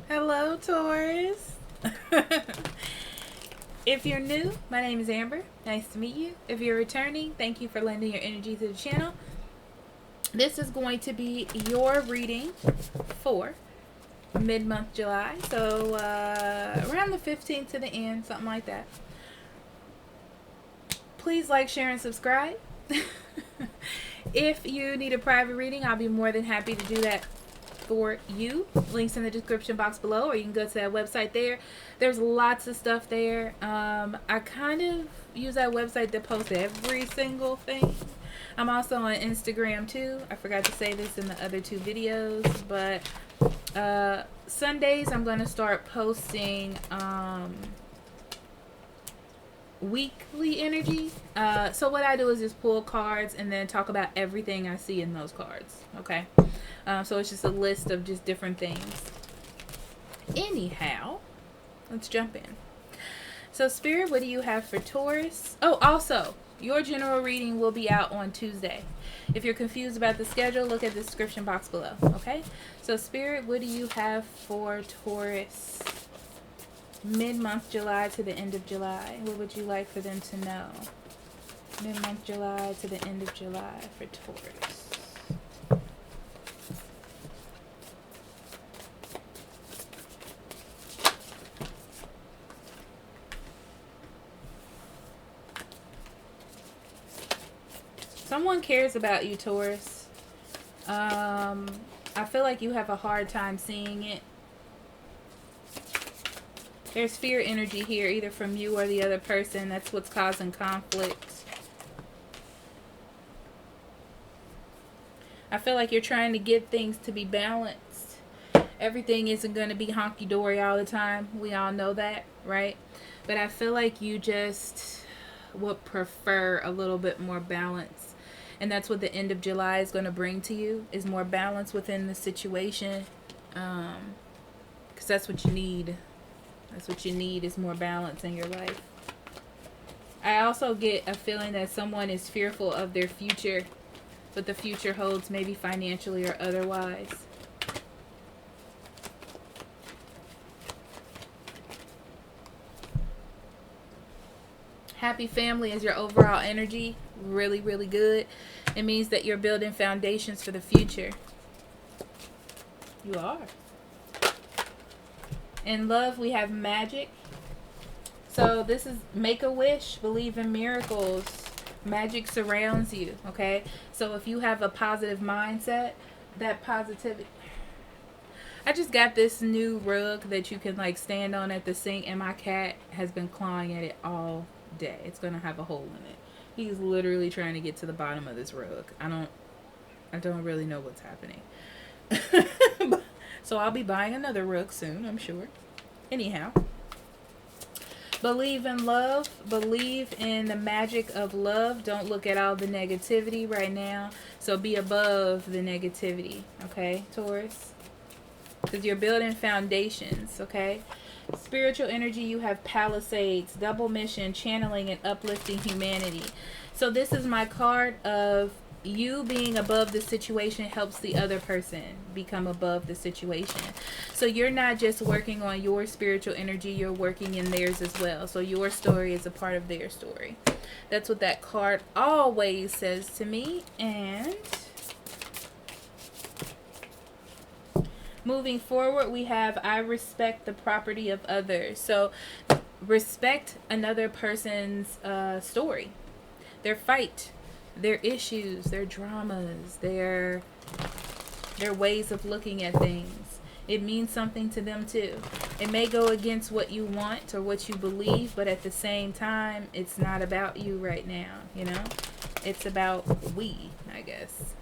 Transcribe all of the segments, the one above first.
Hello, Taurus. If you're new, my name is Amber. Nice to meet you. If you're returning, thank you for lending your energy to the channel. This is going to be your reading for mid-month July. So around the 15th to the end, something like that. Please like, share, and subscribe. If you need a private reading, I'll be more than happy to do that for you. Links in the description box below, or you can go to that website there. There's lots of stuff there. I kind of use that website to post every single thing. I'm also on Instagram too. I forgot to say this in the other two videos, but Sundays I'm going to start posting weekly energy. So what I do is just pull cards and then talk about everything I see in those cards. Okay. So it's just a list of just different things. Anyhow, let's jump in. So Spirit, what do you have for Taurus? Oh, also, your general reading will be out on Tuesday. If you're confused about the schedule, look at the description box below. Okay. So Spirit, what do you have for Taurus? Mid-month July to the end of July. What would you like for them to know? Mid-month July to the end of July for Taurus. Someone cares about you, Taurus. I feel like you have a hard time seeing it. There's fear energy here, either from you or the other person. That's what's causing conflict. I feel like you're trying to get things to be balanced. Everything isn't going to be honky-dory all the time. We all know that, right? But I feel like you just would prefer a little bit more balance. And that's what the end of July is going to bring to you, is more balance within the situation. Because that's what you need. That's what you need, is more balance in your life. I also get a feeling that someone is fearful of their future, what the future holds, maybe financially or otherwise. Happy family is your overall energy. Really, really good. It means that you're building foundations for the future. You are. In love, we have magic. So this is make a wish, believe in miracles. Magic surrounds you, okay? So if you have a positive mindset, that positivity... I just got this new rug that you can like stand on at the sink, and my cat has been clawing at it all day. It's going to have a hole in it. He's literally trying to get to the bottom of this rug. I don't really know what's happening. So I'll be buying another rug soon, I'm sure. Anyhow, believe in love. Believe in the magic of love. Don't look at all the negativity right now. So be above the negativity, okay, Taurus? Because you're building foundations, okay? Spiritual energy, you have Palisades, double mission, channeling, and uplifting humanity. So this is my card of you being above the situation helps the other person become above the situation. So you're not just working on your spiritual energy, you're working in theirs as well. So your story is a part of their story. That's what that card always says to me. And moving forward, we have I respect the property of others. So respect another person's story, their fight, their issues, their dramas, their ways of looking at things. It means something to them too. It may go against what you want or what you believe, but at the same time, it's not about you right now, you know? It's about we, I guess.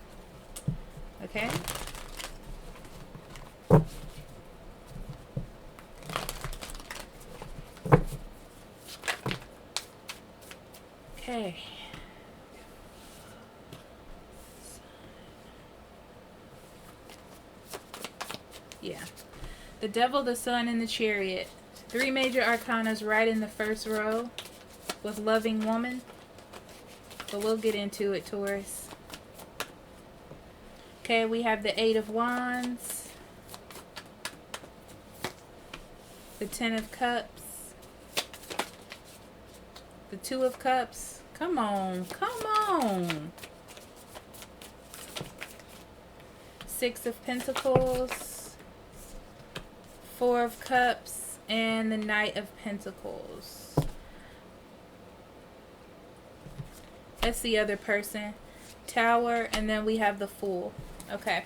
Okay? Okay. Yeah. The Devil, the Sun, and the Chariot. 3 major arcanas right in the first row with Loving Woman. But we'll get into it, Taurus. Okay, we have the 8 of Wands. The Ten of Cups. The Two of Cups. Come on. Come on. Six of Pentacles. Four of Cups. And the Knight of Pentacles. That's the other person. Tower. And then we have the Fool. Okay.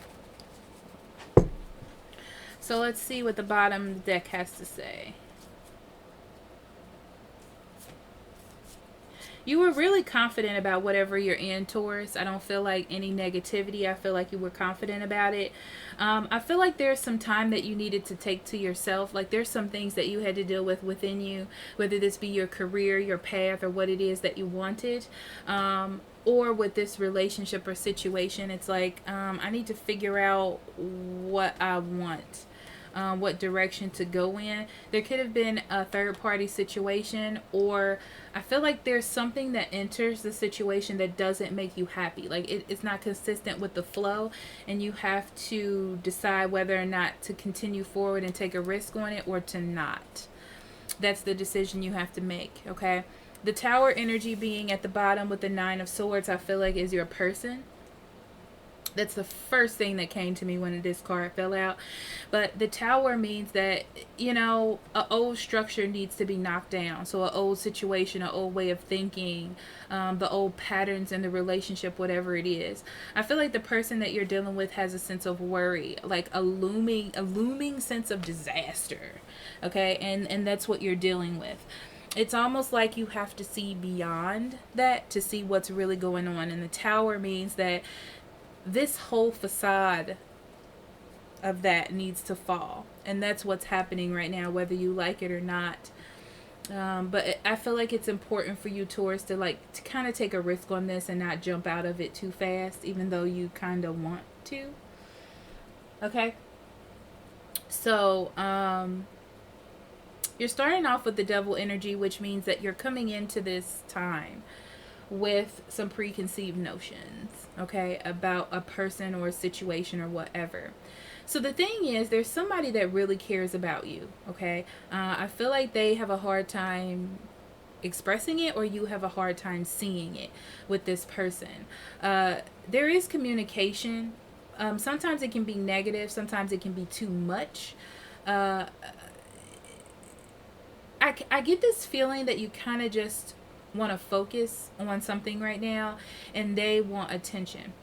So let's see what the bottom of the deck has to say. You were really confident about whatever you're in, Taurus. I don't feel like any negativity. I feel like you were confident about it. I feel like there's some time that you needed to take to yourself. Like there's some things that you had to deal with within you, whether this be your career, your path, or what it is that you wanted. Or with this relationship or situation, it's like, I need to figure out what I want. What direction to go in. There could have been a third party situation, or I feel like there's something that enters the situation that doesn't make you happy. Like it's not consistent with the flow, and you have to decide whether or not to continue forward and take a risk on it or to not. That's the decision you have to make, okay? The Tower energy being at the bottom with the Nine of Swords, I feel like is your person. That's the first thing that came to me when this card fell out. But the Tower means that, you know, an old structure needs to be knocked down. So an old situation, an old way of thinking, the old patterns in the relationship, whatever it is. I feel like the person that you're dealing with has a sense of worry, like a looming sense of disaster. Okay, and that's what you're dealing with. It's almost like you have to see beyond that to see what's really going on. And the Tower means that this whole facade of that needs to fall, and that's what's happening right now, whether you like it or not. But I feel like it's important for you, Taurus, to kind of take a risk on this and not jump out of it too fast, even though you kind of want to. Okay, so you're starting off with the Devil energy, which means that you're coming into this time with some preconceived notions, okay, about a person or a situation or whatever. So the thing is, there's somebody that really cares about you, okay? I feel like they have a hard time expressing it, or you have a hard time seeing it with this person. There is communication. Sometimes it can be negative. Sometimes it can be too much. I get this feeling that you kind of just want to focus on something right now, and they want attention.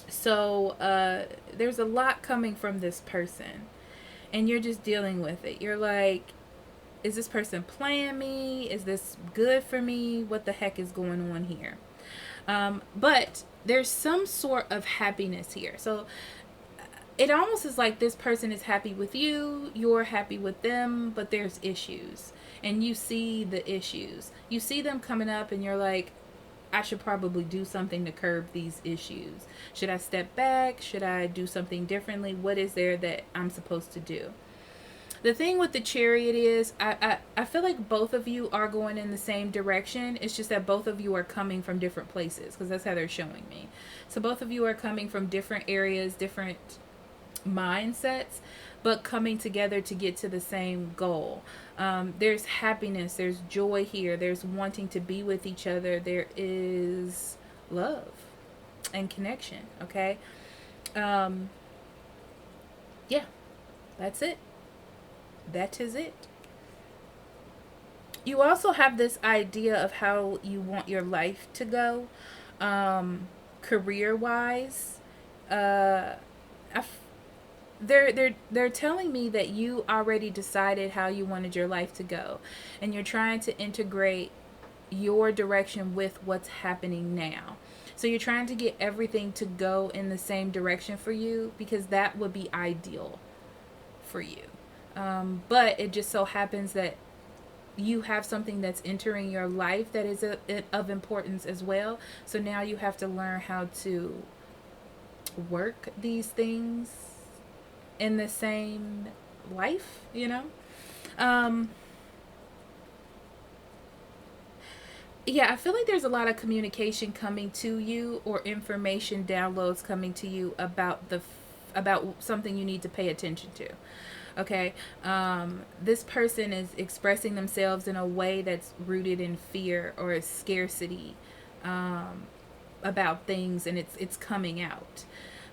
So there's a lot coming from this person, and you're just dealing with it. You're like, is this person playing me? Is this good for me? What the heck is going on here? But there's some sort of happiness here. So it almost is like this person is happy with you, you're happy with them, but there's issues. And you see the issues. You see them coming up, and you're like, I should probably do something to curb these issues. Should I step back? Should I do something differently? What is there that I'm supposed to do? The thing with the Chariot is, I feel like both of you are going in the same direction. It's just that both of you are coming from different places, because that's how they're showing me. So both of you are coming from different areas, different mindsets, but coming together to get to the same goal. There's happiness, there's joy here, there's wanting to be with each other, there is love and connection, okay? Yeah, that's it. That is it. You also have this idea of how you want your life to go, career-wise. They're telling me that you already decided how you wanted your life to go, and you're trying to integrate your direction with what's happening now. So you're trying to get everything to go in the same direction for you, because that would be ideal for you. But it just so happens that you have something that's entering your life that is of importance as well. So now you have to learn how to work these things in the same life, you know? Yeah, I feel like there's a lot of communication coming to you, or information downloads coming to you about the about something you need to pay attention to. Okay, this person is expressing themselves in a way that's rooted in fear or scarcity about things, and it's coming out.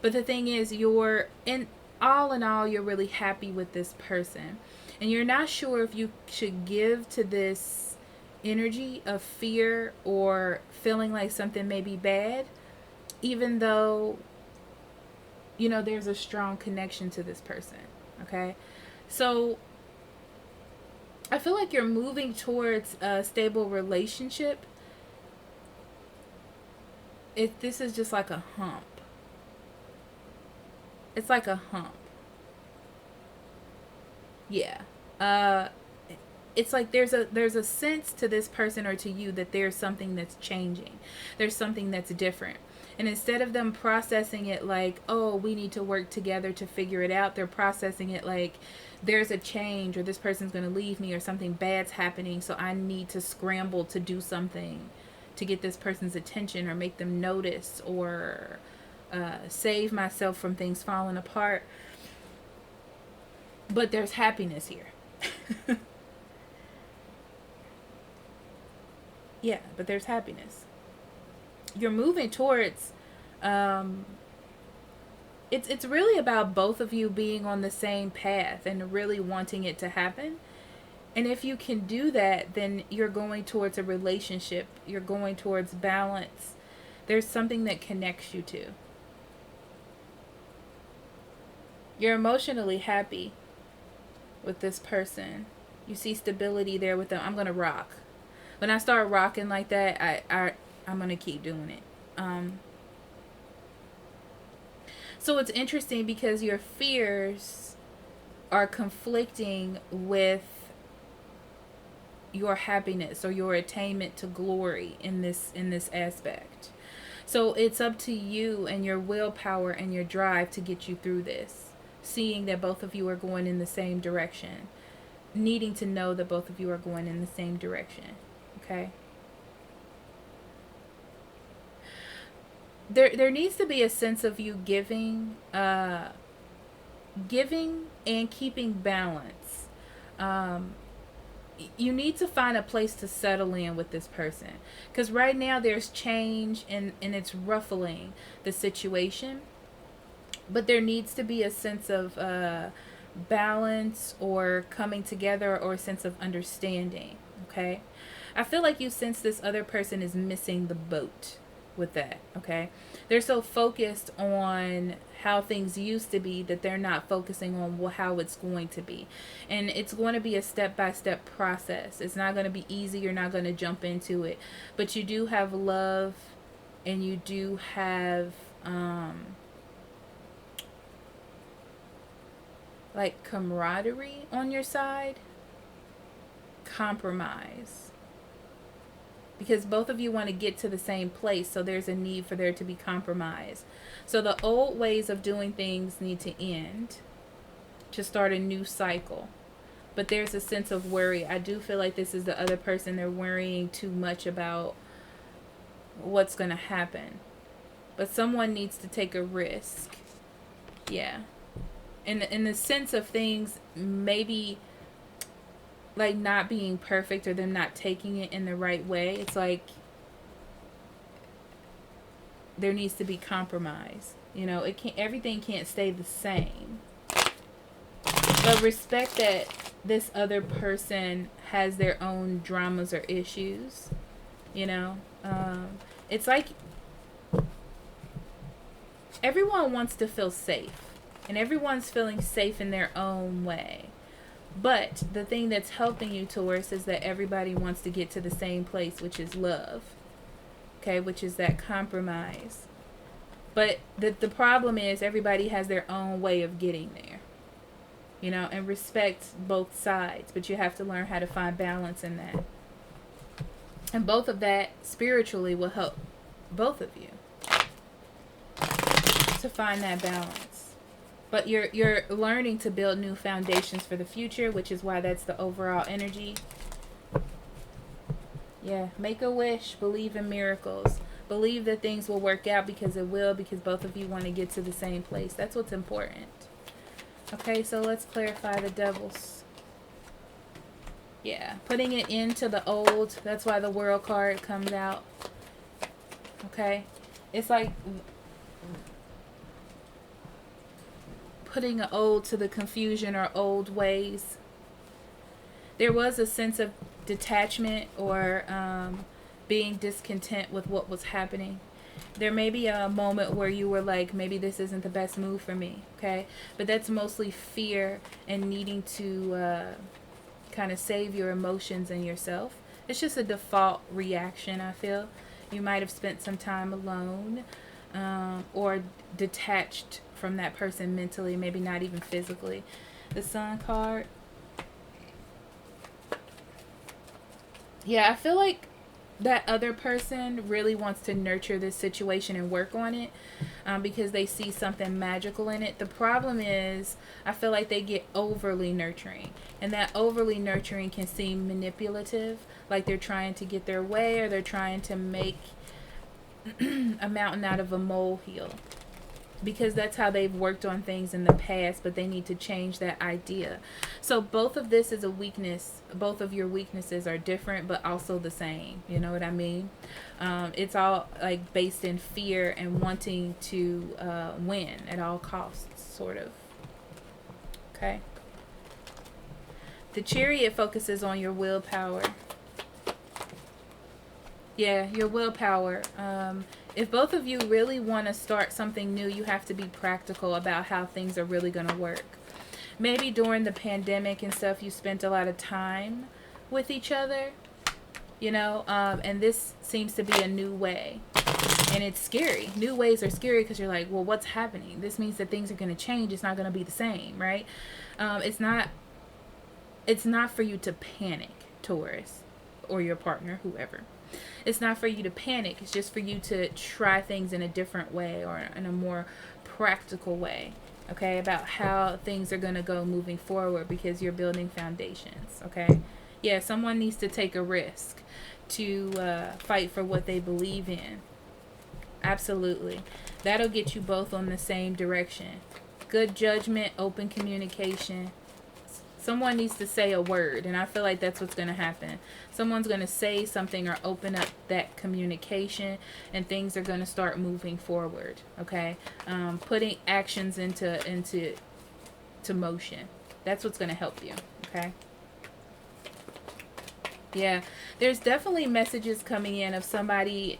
But the thing is, you're in all, you're really happy with this person, and you're not sure if you should give to this energy of fear or feeling like something may be bad, even though there's a strong connection to this person. Okay, so I feel like you're moving towards a stable relationship. This is just like a hump. It's like a hump. Yeah. It's like there's a sense to this person or to you that there's something that's changing. There's something that's different. And instead of them processing it like, oh, we need to work together to figure it out, they're processing it like there's a change, or this person's going to leave me, or something bad's happening, so I need to scramble to do something to get this person's attention or make them notice, or save myself from things falling apart. But there's happiness here. Yeah, but there's happiness. You're moving towards it's really about both of you being on the same path and really wanting it to happen. And if you can do that, then you're going towards a relationship. You're going towards balance. There's something that connects you two. You're emotionally happy with this person. You see stability there with them. I'm going to rock. When I start rocking like that, I'm going to keep doing it. So it's interesting because your fears are conflicting with your happiness or your attainment to glory in this aspect. So it's up to you and your willpower and your drive to get you through this, seeing that both of you are going in the same direction, needing to know that both of you are going in the same direction. Okay? There needs to be a sense of you giving and keeping balance. You need to find a place to settle in with this person, because right now there's change and it's ruffling the situation, but there needs to be a sense of balance or coming together, or a sense of understanding. Okay, I feel like you sense this other person is missing the boat with that. Okay, they're so focused on how things used to be that they're not focusing on how it's going to be. And it's going to be a step-by-step process. It's not going to be easy. You're not going to jump into it, but you do have love, and you do have like camaraderie on your side. Compromise, because both of you want to get to the same place, so there's a need for there to be compromise. So the old ways of doing things need to end to start a new cycle. But there's a sense of worry. I do feel like this is the other person. They're worrying too much about what's going to happen. But someone needs to take a risk. Yeah. In the sense of things, maybe like not being perfect, or them not taking it in the right way. It's like there needs to be compromise. Everything can't stay the same. But respect that this other person has their own dramas or issues. It's like everyone wants to feel safe, and everyone's feeling safe in their own way. But the thing that's helping you, Taurus, is that everybody wants to get to the same place, which is love. Okay, which is that compromise. But the problem is everybody has their own way of getting there. And respect both sides. But you have to learn how to find balance in that. And both of that spiritually will help both of you to find that balance. But you're learning to build new foundations for the future, which is why that's the overall energy. Yeah, make a wish, believe in miracles. Believe that things will work out, because it will, because both of you want to get to the same place. That's what's important. Okay, so let's clarify the Devils. Yeah, putting it into the old. That's why the World card comes out. Okay, it's like putting an ode to the confusion or old ways. There was a sense of detachment or being discontent with what was happening. There may be a moment where you were like, maybe this isn't the best move for me, okay? But that's mostly fear and needing to kind of save your emotions and yourself. It's just a default reaction, I feel. You might have spent some time alone or detached from that person mentally, maybe not even physically. The Sun card. Yeah, I feel like that other person really wants to nurture this situation and work on it because they see something magical in it. The problem is, I feel like they get overly nurturing. And that overly nurturing can seem manipulative, like they're trying to get their way, or they're trying to make a mountain out of a molehill. Because that's how they've worked on things in the past, but they need to change that idea. So both of this is a weakness. Both of your weaknesses are different, but also the same. You know what I mean? It's all like based in fear and wanting to win at all costs, sort of. Okay. The Chariot focuses on your willpower. Yeah, your willpower. If both of you really want to start something new, you have to be practical about how things are really going to work. Maybe during the pandemic and stuff, you spent a lot of time with each other, you know, and this seems to be a new way. And it's scary. New ways are scary because you're like, well, what's happening? This means that things are going to change. It's not going to be the same, right? It's not for you to panic, Taurus, or your partner, whoever. It's not for you to panic. It's just for you to try things in a different way or in a more practical way, okay, about how things are going to go moving forward because you're building foundations, okay? Yeah, someone needs to take a risk to fight for what they believe in. Absolutely. That'll get you both on the same direction. Good judgment, open communication. Someone needs to say a word, and I feel like that's what's going to happen. Someone's going to say something or open up that communication, and things are going to start moving forward, okay? Putting actions into motion. That's what's going to help you, okay? Yeah, there's definitely messages coming in of somebody.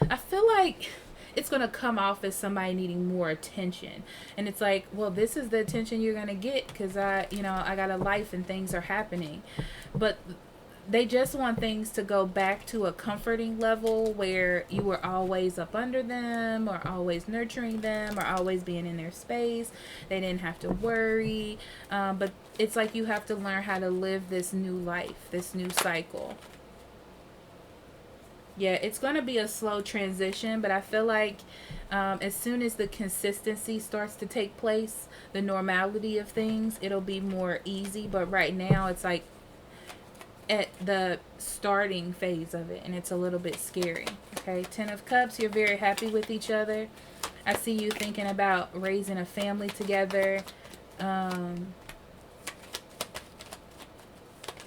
I feel like it's going to come off as somebody needing more attention. And it's like, well, this is the attention you're going to get because I got a life and things are happening. But they just want things to go back to a comforting level where you were always up under them or always nurturing them or always being in their space. They didn't have to worry. But it's like you have to learn how to live this new life, this new cycle. Yeah, it's going to be a slow transition, but I feel like as soon as the consistency starts to take place, the normality of things, it'll be more easy. But right now, it's like at the starting phase of it, and it's a little bit scary. Okay, 10 of Cups, you're very happy with each other. I see you thinking about raising a family together.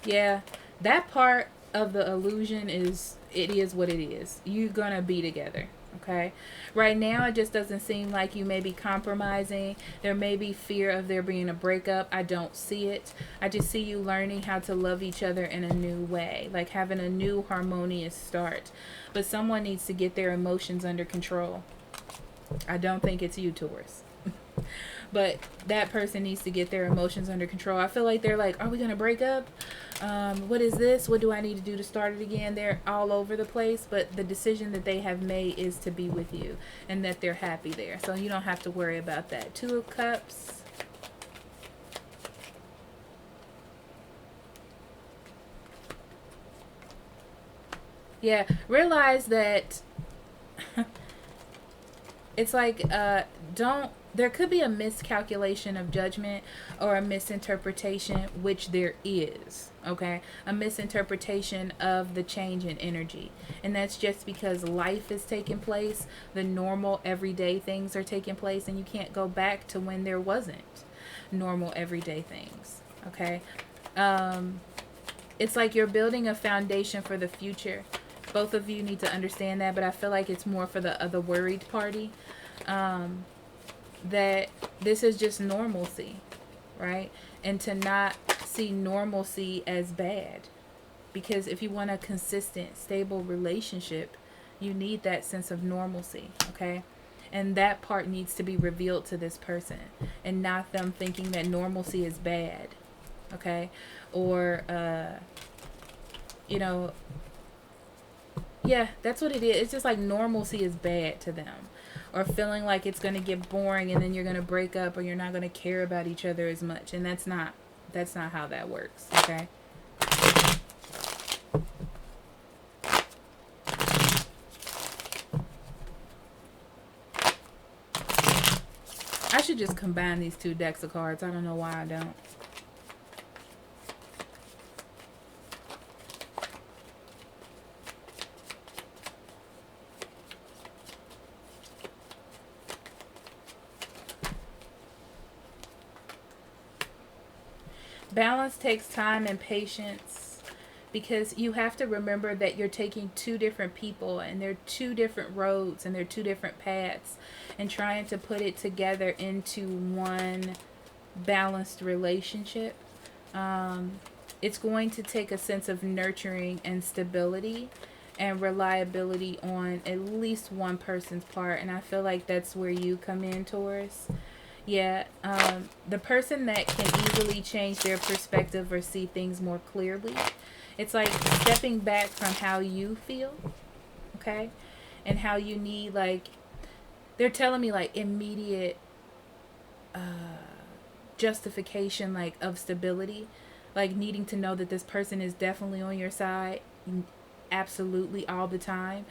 Yeah, that part of the illusion is, it is what it is. You're gonna be together, okay? Right now, it just doesn't seem like you may be compromising. There may be fear of there being a breakup. I don't see it. I just see you learning how to love each other in a new way, like having a new harmonious start. But someone needs to get their emotions under control. I don't think it's you, Taurus. But that person needs to get their emotions under control. I feel like they're like, are we going to break up? What is this? What do I need to do to start it again? They're all over the place. But the decision that they have made is to be with you. And that they're happy there. So you don't have to worry about that. 2 of Cups. Yeah. Realize that it's like, don't there could be a miscalculation of judgment or a misinterpretation, which there is, okay? A misinterpretation of the change in energy. And that's just because life is taking place, the normal everyday things are taking place, and you can't go back to when there wasn't normal everyday things, okay? It's like you're building a foundation for the future. Both of you need to understand that, but I feel like it's more for the other worried party. That this is just normalcy, right? And to not see normalcy as bad. Because if you want a consistent, stable relationship, you need that sense of normalcy, okay? And that part needs to be revealed to this person, and not them thinking that normalcy is bad, okay? Or, you know, yeah, that's what it is. It's just like normalcy is bad to them. Or feeling like it's going to get boring and then you're going to break up, or you're not going to care about each other as much. And that's not how that works, okay? I should just combine these two decks of cards. I don't know why I don't. Balance takes time and patience, because you have to remember that you're taking two different people, and they're two different roads, and they're two different paths, and trying to put it together into one balanced relationship. It's going to take a sense of nurturing and stability and reliability on at least one person's part, and I feel like that's where you come in, Taurus. Yeah, the person that can easily change their perspective or see things more clearly. It's like stepping back from how you feel, okay? And how you need, like, they're telling me, like, immediate justification, like, of stability. Like, needing to know that this person is definitely on your side, absolutely all the time.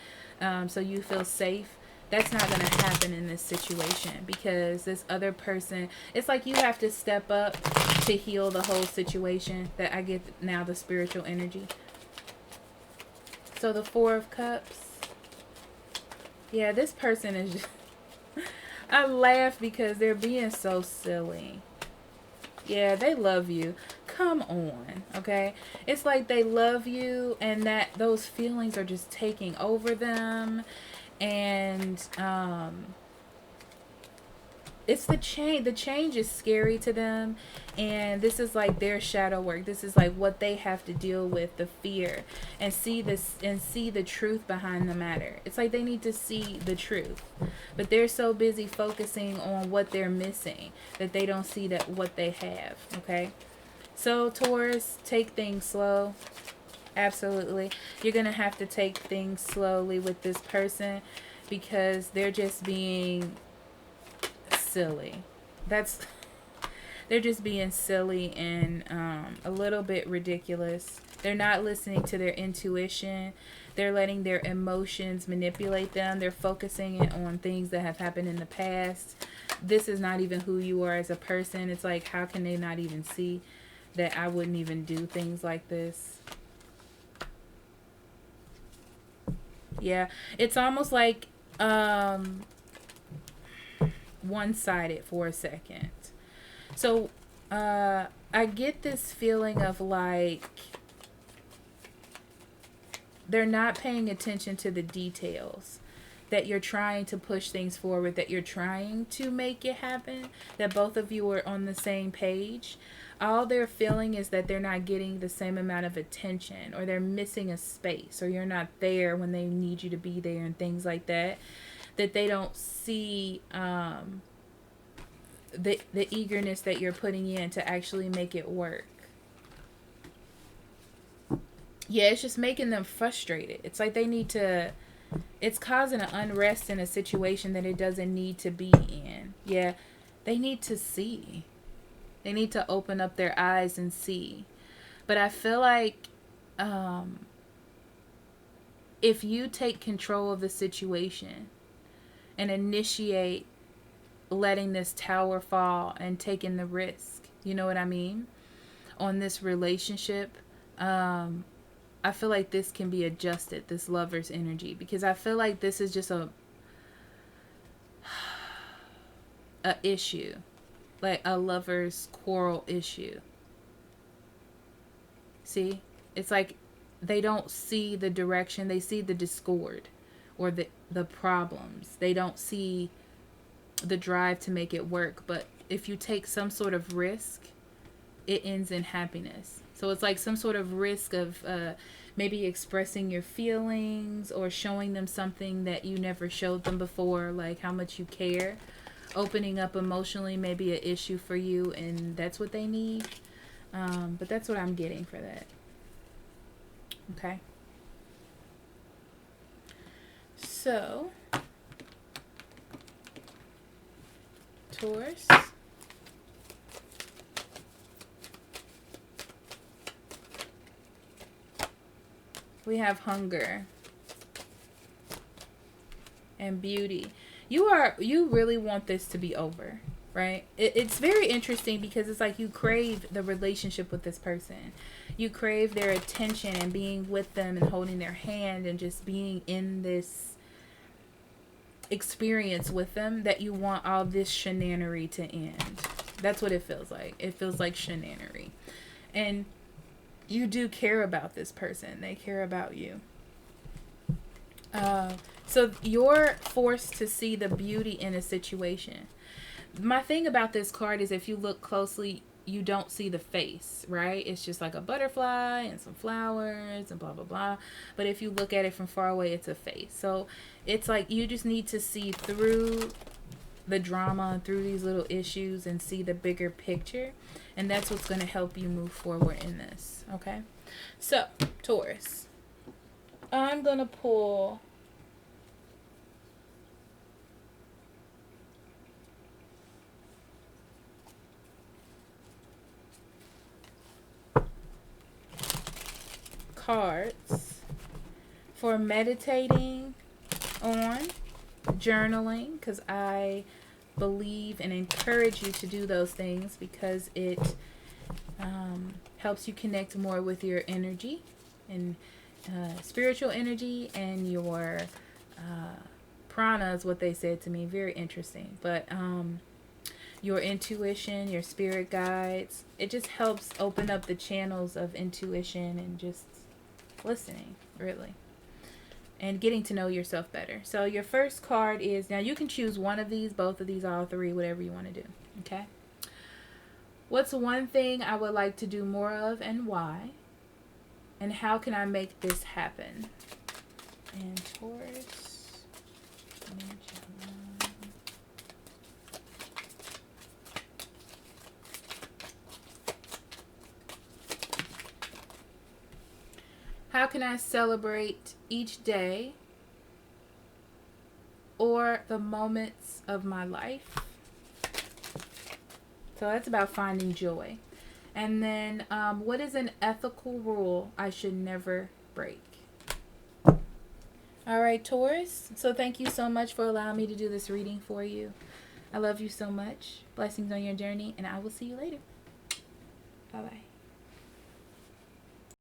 So you feel safe. That's not going to happen in this situation, because this other person, it's like you have to step up to heal the whole situation. That I get now, the spiritual energy. So the Four of Cups. Yeah, this person is just, I laugh because they're being so silly. Yeah, they love you. Come on, okay? It's like they love you, and that those feelings are just taking over them. And it's the change. The change is scary to them, and this is like their shadow work. This is like what they have to deal with, the fear, and see this, and see the truth behind the matter. It's like they need to see the truth, but they're so busy focusing on what they're missing that they don't see that what they have, okay? So Taurus, take things slow. Absolutely. You're going to have to take things slowly with this person, because they're just being silly. They're just being silly and a little bit ridiculous. They're not listening to their intuition. They're letting their emotions manipulate them. They're focusing on things that have happened in the past. This is not even who you are as a person. It's like, how can they not even see that I wouldn't even do things like this? Yeah, it's almost like one-sided for a second. So I get this feeling of like they're not paying attention to the details, that you're trying to push things forward, that you're trying to make it happen, that both of you are on the same page. All they're feeling is that they're not getting the same amount of attention, or they're missing a space, or you're not there when they need you to be there, and things like that. That they don't see the eagerness that you're putting in to actually make it work. Yeah, it's just making them frustrated. It's like they need to, it's causing an unrest in a situation that it doesn't need to be in. Yeah, they need to see. They need to open up their eyes and see. But I feel like if you take control of the situation and initiate letting this tower fall and taking the risk. You know what I mean? On this relationship. I feel like this can be adjusted, this lover's energy, because I feel like this is just a issue, like a lover's quarrel issue. See, it's like they don't see the direction, they see the discord or the problems. They don't see the drive to make it work. But if you take some sort of risk, it ends in happiness. So it's like some sort of risk of maybe expressing your feelings or showing them something that you never showed them before, like how much you care. Opening up emotionally may be an issue for you, and that's what they need. But that's what I'm getting for that. Okay. So, Taurus. We have hunger and beauty. You really want this to be over, right? It's very interesting because it's like you crave the relationship with this person. You crave their attention and being with them and holding their hand and just being in this experience with them, that you want all this shenanery to end. That's what it feels like. It feels like shenanery. And you do care about this person. They care about you. So you're forced to see the beauty in a situation. My thing about this card is if you look closely, you don't see the face, right? It's just like a butterfly and some flowers and blah, blah, blah. But if you look at it from far away, it's a face. So it's like you just need to see through the drama, through these little issues, and see the bigger picture. And that's what's going to help you move forward in this, okay? So, Taurus, I'm going to pull cards for meditating on, journaling, because I believe and encourage you to do those things because it helps you connect more with your energy and spiritual energy and your prana is what they said to me. Very interesting. But your intuition, your spirit guides, it just helps open up the channels of intuition and just listening, really, and getting to know yourself better. So your first card is, now you can choose one of these, both of these, all three, whatever you want to do. Okay. What's one thing I would like to do more of and why? And how can I make this happen? And Taurus. How can I celebrate each day or the moments of my life? So that's about finding joy. And then what is an ethical rule I should never break? All right, Taurus. So thank you so much for allowing me to do this reading for you. I love you so much. Blessings on your journey, and I will see you later. Bye-bye.